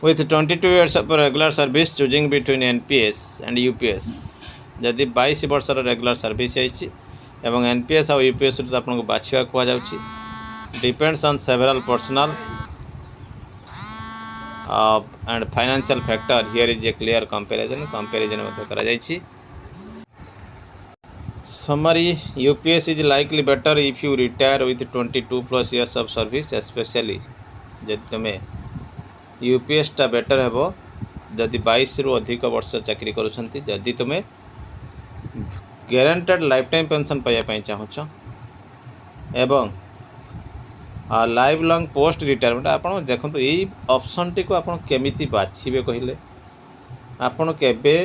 with 22 years of regular service choosing between NPS and UPS जदि 22 वर्ष regular service एवं NPS और UPS आपको बाछा कहुच्छी depends on several personal and financial factor. Here is a clear comparison करा जायछि। Summary: UPS is likely better if you retire with 22 plus years of service, especially जदि तुम UPS टा better हेबो जदि 22 रु अधिक वर्ष चाकरी करूछंती जदि तुम गारंटेड लाइफ टाइम पेंशन पाइबा पई चाहूछ एवं लाइफ लॉन्ग पोस्ट रिटायरमेंट आपन देखंतु एई ऑप्शन टी को आपन केमिति बाछिबे कहिले आपन केबे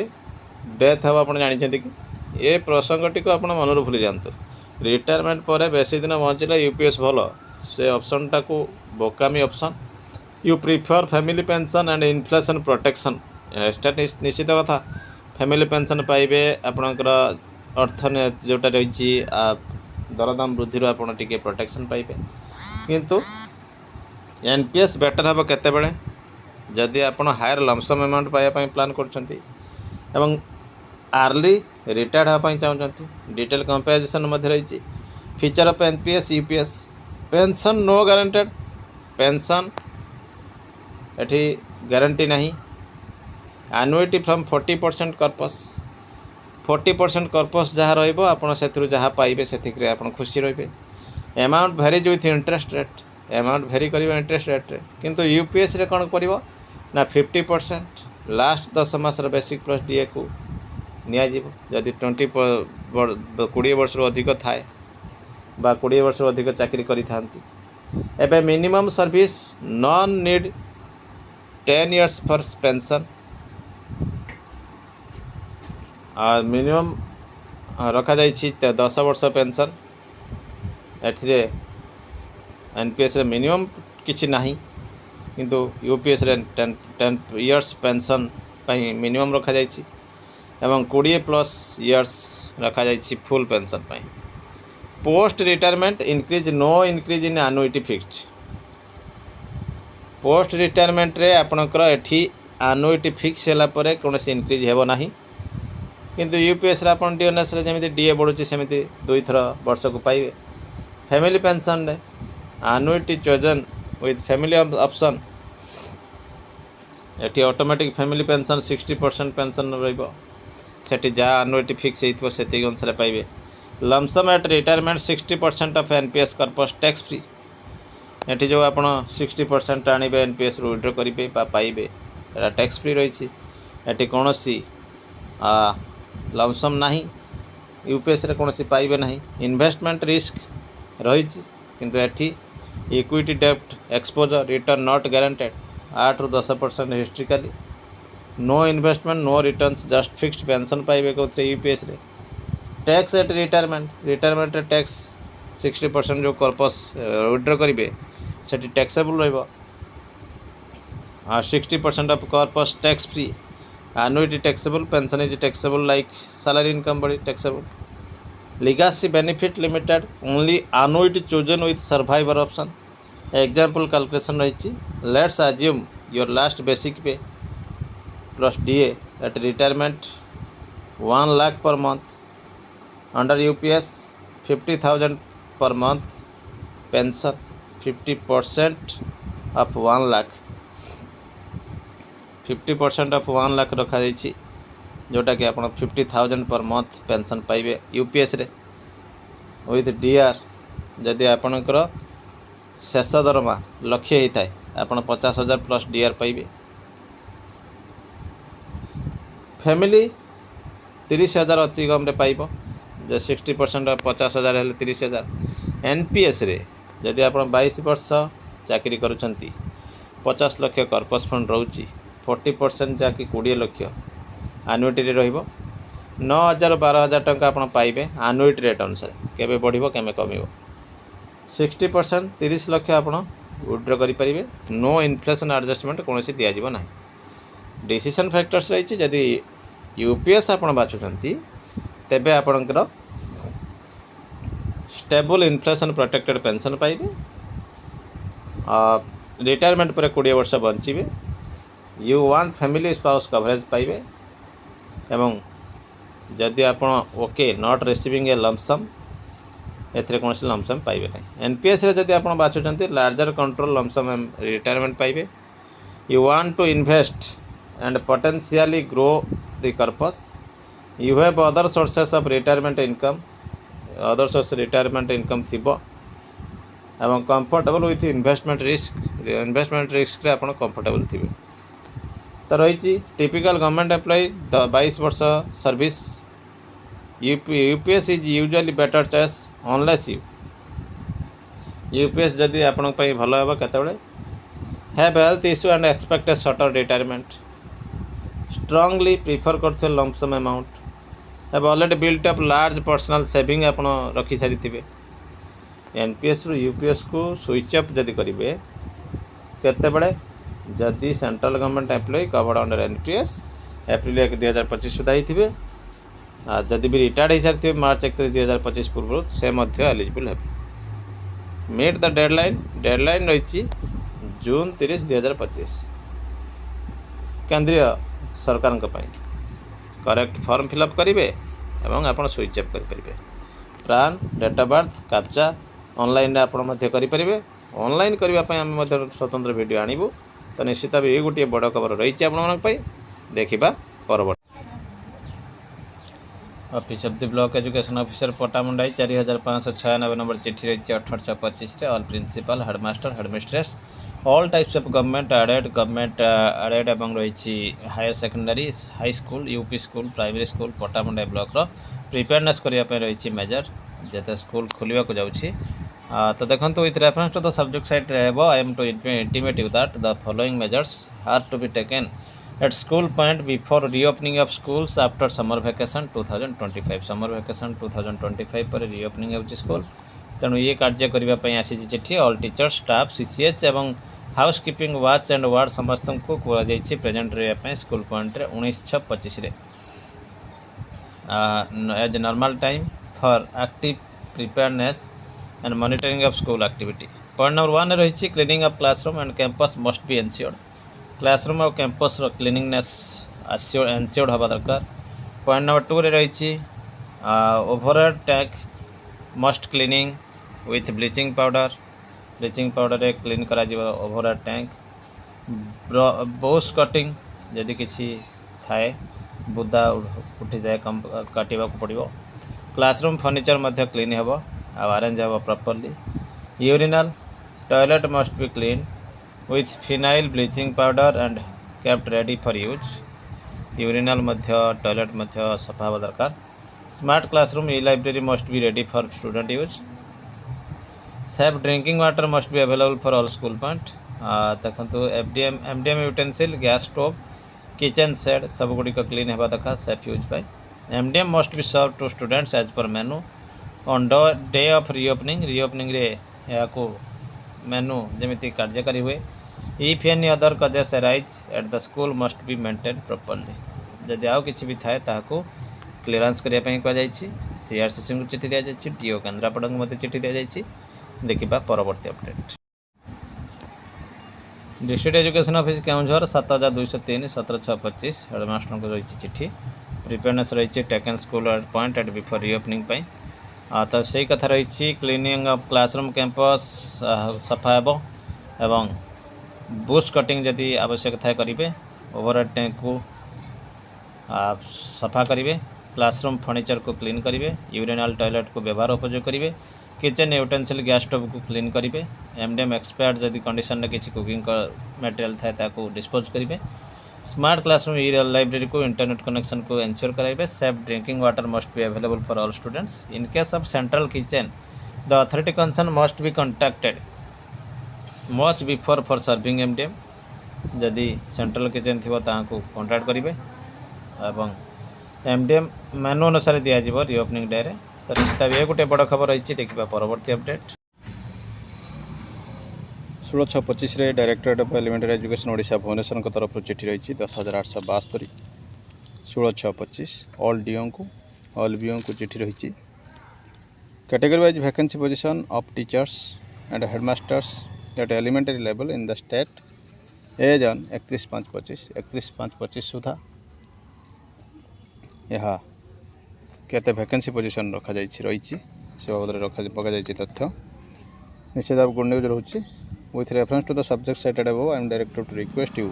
डेथ हो आपन जानि छथि कि ए प्रसंग टी को आपन मनर भूली जानतो रिटायरमेंट पर बेसी दिन पहुँचले यूपीएस भलो से ऑप्शन टा को बोकामी option you prefer family pension and inflation protection एटा निश्चित कथा फैमिली पेंशन पाइबे आपनकर अर्थ जोटा रही दरदाम वृद्धि आप प्रोटेक्शन पाइबे किंतु एनपीएस बेटर हम केतेबेले जदि आपण हायर लमसम अमाउंट पाइबा प्लान करछंती एवं आर्ली रिटायर्ड होगा चाहते डिटेल कंपेरिजन रही feature of NPS UPS pension no guaranteed pension एठी गारंटी नहीं एनुइटी फ्रॉम 40% कर्पस 40% कर्पस जहाँ रही जहाँ पाइबे से खुशी रे amount varies with interest rate amount vary कर इंटरेस्ट रेट किंतु यूपीएस रे कौन कर ना 50% लास्ट 10 मास बेसिक प्लस डीए को निजी 20 वर्ष अधिक थाए 20 वर्ष अधिक चाकरी करें minimum service non need 10 years for pension और मिनिमम रखा जाइछि 10 वर्ष पेंशन एथिरे एनपीएस रे मिनिमम किछि नाही किंतु यूपीएस रे 10 years पेंशन पई मिनिमम रखा जाइछि एवं 20+ इयर्स रखा जाइछि फुल पेंशन पाई post retirement increase no increase in annuity fixed post retirement रे आपनकर एठी एनुइटी फिक्स होला परे कोनोसी इनक्रीज हेबो नाही किंतु यूपीएस रे आपन डीएनएस रे जेमिति डीए बढुछि सेमिति 2 थर वर्ष को पाइबे फैमिली पेंशन रे annuity chosen with family option एठी ऑटोमेटिक फैमिली पेंशन 60% पेंशन रहइबो सेठी जा एनुइटी फिक्स होइतो सेति अनुसार पाइबे lump sum at retirement 60% of NPS corpus tax free एठी जो आपण 60% आनिबे एनपीएस रो विड्रॉ करिबे बा पाइबे एटा टैक्स फ्री रहिछि एठी कोनोसी लमसम नाही यूपीएस रे कोनोसी पाइबे नाही इन्वेस्टमेंट रिस्क रहिछि किंतु एठी इक्विटी डेब्ट एक्सपोजर रिटर्न नॉट गारंटेड 8 ରୁ 10% historically no investment no returns just fixed pension पाइबे कौन यूपीएस रे टैक्स एट रिटायरमेंट टैक्स 60% जो कर्पस विड्रॉ करेंगे से टैक्सेबल रहिबो 60% of corpus tax free annuity taxable pension is taxable like salary income बड़ी taxable legacy benefit limited only annuity chosen with survivor option example calculation रही let's assume your last basic pay plus DA at retirement 1 lakh per month under UPS 50,000 per month pension 50% of 1 lakh 50% of 1 lakh रखा जाइछि जोटा कि आप 50,000 per month pension पाइबे UPS रे with D R जदि आपणकर शेष दरमा लक्ष्य होता है आपन 50,000 प्लस डीआर पाइबे फैमिली 30,000 अति कम रे पाइबो जो 60% 50,000 हेले 30,000 एनपीएस रे जदि आप 22 वर्ष चाकरी करुछंती 50 लाख कर्पस फंड रोची 40% जाकि 20 लाख एनुइटी रे रहिबो 9,000 12,000 टंका आप पाइबे एनुइटी रेट अनुसार केबे बढ़िबो केमे कमिबो 60% 30 लाख आप विड्रॉ करें नो इन्फ्लेशन एडजस्टमेंट कौन दि जाव ना डिसीजन फैक्टर्स रही जदि यूपीएस आप बाछुंट तेबे आपणकर स्टेबल इन्फ्लेशन प्रोटेक्टेड पेंशन पाइबे रिटायरमेंट पर 20 वर्ष बंचे U1 फैमिली स्पाउस कवरेज पाइबे एवं जदि आपण okay not receiving a lump sum एथिरे कौन लमसम पाइबे ना एनपीएस रे जदि आपण बाछुचंती लार्जर कंट्रोल लमसम रिटायरमेंट पाइबे you want to invest and potentially grow the corpus you have other sources of retirement income other source retirement income थिबो एवं कंफर्टेबल विथ इन्वेस्टमेंट रिस्क रे आपण कंफर्टेबल थिबे तो रही टिपिकल गवर्नमेंट एम्प्लॉय 22 वर्ष service UPS is usually better choice unless UPS जदि आपण भल हे केतबेले have health issue and expect a shorter retirement strongly prefer करते lump sum amount have already built up large personal saving आपण रखी सारी थे एनपीएस रु यूपीएस को स्विच अप जदि करेंगे केतबेले जदि central government employ covered under NPS April 1 2025 सुधा ही जदि भी रिटायर्ड हो सारी मार्च 31 2025 पूर्व से एलिजिबल है मीट द डेडलाइन रही जून 30 2025 केंद्रीय सरकार करेक्ट फॉर्म फिलअप करेंगे एवं आप स्विच अप करेंगे PRAN date of birth captcha online करेंगे ऑनलाइन करने आम स्वतंत्र वीडियो आणबू तो निश्चित भाव ये गोटे बड़ खबर रही देखा परवर्त office of the block education officer Patamundai 4596 number चिट्ठी रही 1825 all principal headmaster headmistress all types of government aided एवं रही higher secondary high school UP school primary school Patamundai block preparedness करने रही मेजर जिते स्कूल खोलने को जाऊँगी तो देखो with reference to the subject cited I am to intimate you that the following measures are to be taken at school point before reopening of schools after summer vacation 2025 summer vacation 2025 पर reopening होची school तेणु ये कार्य करने आसी चिट्ठी all teachers staff CCH एवं housekeeping watch and ward समस्त को कहुई प्रेजेंट रही school point 19/6/25 as normal time for active preparedness and monitoring of school activity point number 1 रही cleaning of classroom and campus must be ensured classroom और campus cleaningness ensured हवा दरकार point number 2 रही overhead tank must cleaning with bleaching powder clean करा overhead tank बोस कटिंग जदि किसी थाए बुदा उठी जाए काटा पड़ो क्लासरूम फर्निचर मध्य क्लीन हे अरेंज हे properly urinal toilet must be clean with phenyl bleaching powder and kept ready for use urinal मध्य टॉयलेट मध्य सफा हवा दरकार smart classroom e library must be ready for student use safe drinking water must be available for all school point देखो MDM utensil gas stove kitchen set सब गुड़िक clean होगा दरकार सेफ यूज पाई MDM must be serve to students as per menu on day of reopening रे या menu जमी कार्यकारी हुए if any other causes arise at the school must be maintain properly जदि आउ किसी भी थाए ताकू क्लीयरेंस करने कहुई सीआरसीसी को चिट्ठी दी जाए डीओ केन्द्रापड़ा को मत चिट्ठी दी जाए देखा परवर्ती update district education office Keonjhar 7203 17/6/25 headmaster को रही चिट्ठी प्रिपेयरनेस रही taken school at point at before reopening तो सही कथा रही क्लीनिंग ऑफ क्लासरूम कैंपस सफा एवं बुश कटिंग जदि आवश्यक थाए करेंगे ओवरहेड टैंक को सफा करेंगे क्लासरूम फर्निचर को क्लीन करेंगे यूरिनल टॉयलेट को व्यवहार उपयोग करेंगे किचन यूटेंसिल गैस स्टोव को क्लीन करेंगे एमडीएम एक्सपायर्ड जदि कंडीशन में किसी कुकिंग मटेरियल थाए ताको डिस्पोज करेंगे स्मार्ट क्लासरूम ई लाइब्रेरी को इंटरनेट कनेक्शन को एनश्योर कराइबे safe drinking water must be available for all students in case of central kitchen the authority concern must be contacted much before for serving MDM जदि central kitchen थी ताकू contact करेंगे एवं MDM मेनू अनुसार दिज्व रिओपनिंग day तो निश्चित ये गोटे बड़ खबर रही देखा परवर्ती update 16/6/25 directorate of elementary education Odisha Bhubaneswar तरफ चिट्ठी रही 10,872 16/6/25 ऑल डीओ को ऑल बीओ को चिट्ठी रही category wise vacancy position of teachers and headmasters at elementary level in the state as on 31/5/25 सुधा यह केते वैकेंसी पोजीशन रखा रही से बाबद पका तथ्य निश्चित भाव गुड न्यूज रोचे with reference to the subject cited above I am directed to request you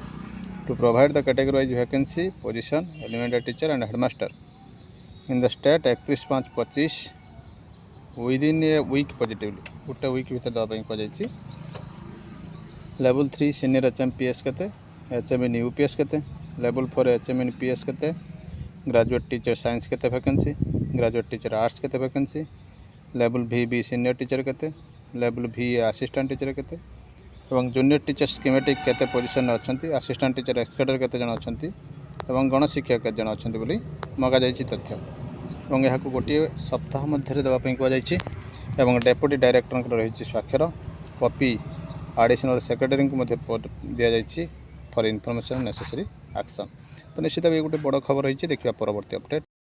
to provide the category wise vacancy position elementary teacher and headmaster in the state 31/5/25 within a week positively गोटे week भर देवाई कहुई। Level 3 senior HMPS केते HM in UPS केते level 4 HM in PS केते graduate teacher science केते vacancy graduate teacher arts केते vacancy level VB senior teacher केते लेवल VA असिस्टेंट टीचर केते एवं जूनियर टीचर स्कीमेटिक केते पोजीशन अच्छी असिस्टेंट टीचर एक्सकेडर केते जन अच्छी एवं गणशिक्षक केते जन अच्छी बोली मगा जाइछि तथ्य एवं यहाँ गोटे सप्ताह मध्य देवाई कहुई एवं डेप्यूटी डायरेक्टर रही स्वाक्षर कॉपी एडिशनल सेक्रेटरी को दि जाइए फॉर इनफॉरमेशन नेसेसरी एक्शन। तो निश्चित ये गोटे बड़ खबर रही देखिए परवर्ती अपडेट।